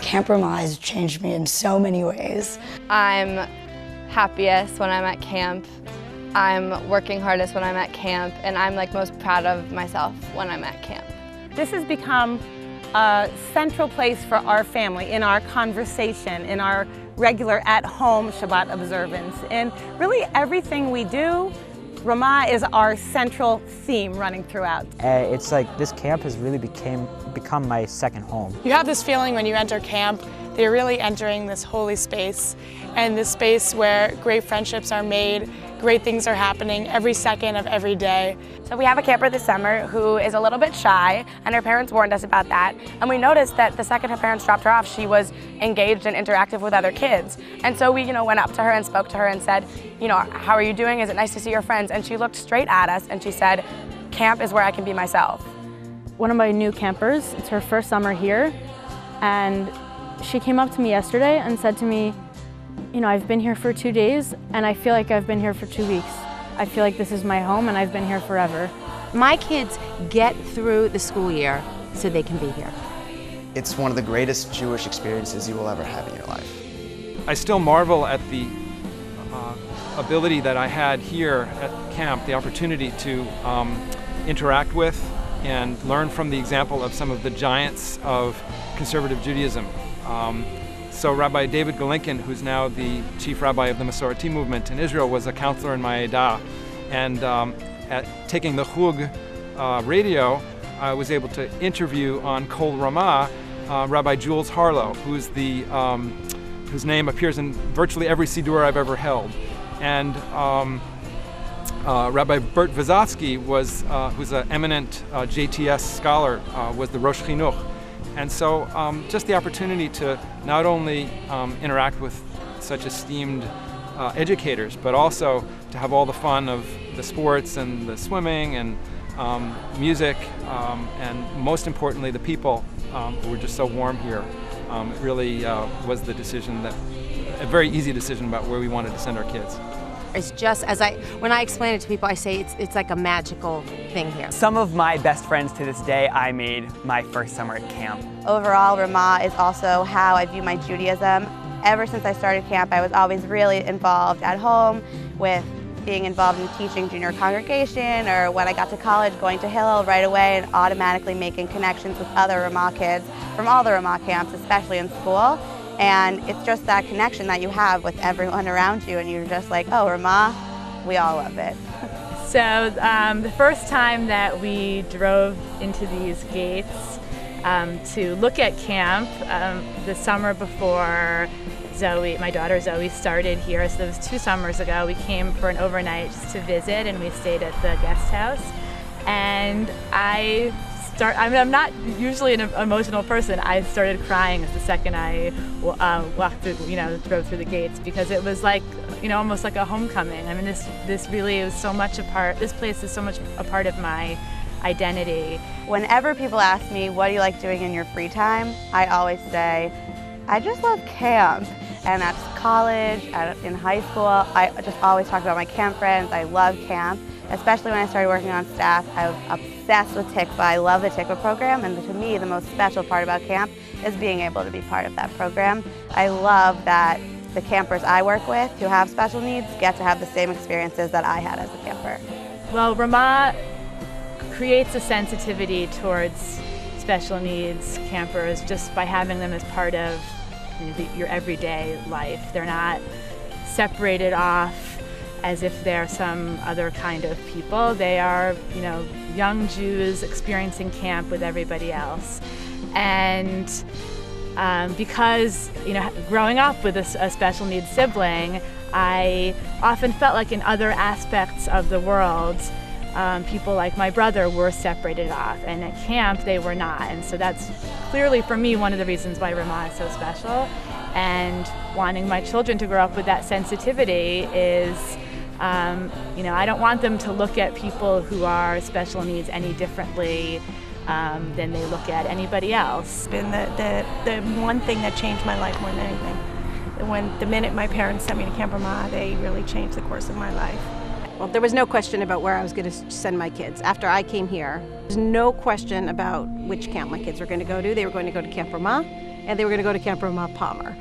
Camp Ramah has changed me in so many ways. I'm happiest when I'm at camp. I'm working hardest when I'm at camp, and I'm like most proud of myself when I'm at camp. This has become a central place for our family in our conversation, in our regular at-home Shabbat observance. And really everything we do, Ramah is our central theme running throughout. It's like this camp has really become my second home. You have this feeling when you enter camp that you're really entering this holy space, and this space where great friendships are made, great things are happening every second of every day. So we have a camper this summer who is a little bit shy, and her parents warned us about that. And we noticed that the second her parents dropped her off, she was engaged and interactive with other kids. And so we, went up to her and spoke to her and said, how are you doing? Is it nice to see your friends? And she looked straight at us and she said, camp is where I can be myself. One of my new campers, it's her first summer here, and she came up to me yesterday and said to me, I've been here for 2 days and I feel like I've been here for 2 weeks. I feel like this is my home and I've been here forever. My kids get through the school year so they can be here. It's one of the greatest Jewish experiences you will ever have in your life. I still marvel at the ability that I had here at camp, the opportunity to interact with and learn from the example of some of the giants of conservative Judaism. So Rabbi David Golinkin, who's now the chief rabbi of the Masorti movement in Israel, was a counselor in my Edah. And at taking the Chug radio, I was able to interview on Kol Ramah Rabbi Jules Harlow, whose name appears in virtually every Siddur I've ever held. And Rabbi Bert Vysotsky who's an eminent JTS scholar, was the Rosh Chinuch. And so just the opportunity to not only interact with such esteemed educators, but also to have all the fun of the sports and the swimming and music, and most importantly the people who were just so warm here. It really was the decision a very easy decision about where we wanted to send our kids. It's just, when I explain it to people, I say it's like a magical thing here. Some of my best friends to this day I made my first summer at camp. Overall, Ramah is also how I view my Judaism. Ever since I started camp, I was always really involved at home with being involved in teaching junior congregation, or when I got to college, going to Hillel right away and automatically making connections with other Ramah kids from all the Ramah camps, especially in school. And it's just that connection that you have with everyone around you, and you're just like, oh, Ramah, we all love it. So the first time that we drove into these gates to look at camp, the summer before my daughter Zoe started here, so it was 2 summers ago, we came for an overnight just to visit, and we stayed at the guest house. And I'm not usually an emotional person. I started crying the second I walked through, drove through the gates, because it was like, almost like a homecoming. I mean, this really is so much this place is so much a part of my identity. Whenever people ask me, what do you like doing in your free time? I always say, I just love camp. And at college, in high school, I just always talk about my camp friends. I love camp. Especially when I started working on staff, I was obsessed with Tikva. I love the Tikva program, and to me, the most special part about camp is being able to be part of that program. I love that the campers I work with who have special needs get to have the same experiences that I had as a camper. Well, Ramah creates a sensitivity towards special needs campers just by having them as part of your everyday life. They're not separated off as if they're some other kind of people. They are, young Jews experiencing camp with everybody else. And because, growing up with a special needs sibling, I often felt like in other aspects of the world, people like my brother were separated off, and at camp they were not. And so that's clearly for me one of the reasons why Ramah is so special. And wanting my children to grow up with that sensitivity is, I don't want them to look at people who are special needs any differently than they look at anybody else. It's been the one thing that changed my life more than anything. The minute my parents sent me to Camp Ramah, they really changed the course of my life. Well, there was no question about where I was going to send my kids. After I came here, there's no question about which camp my kids were going to go to. They were going to go to Camp Ramah, and they were going to go to Camp Ramah Palmer.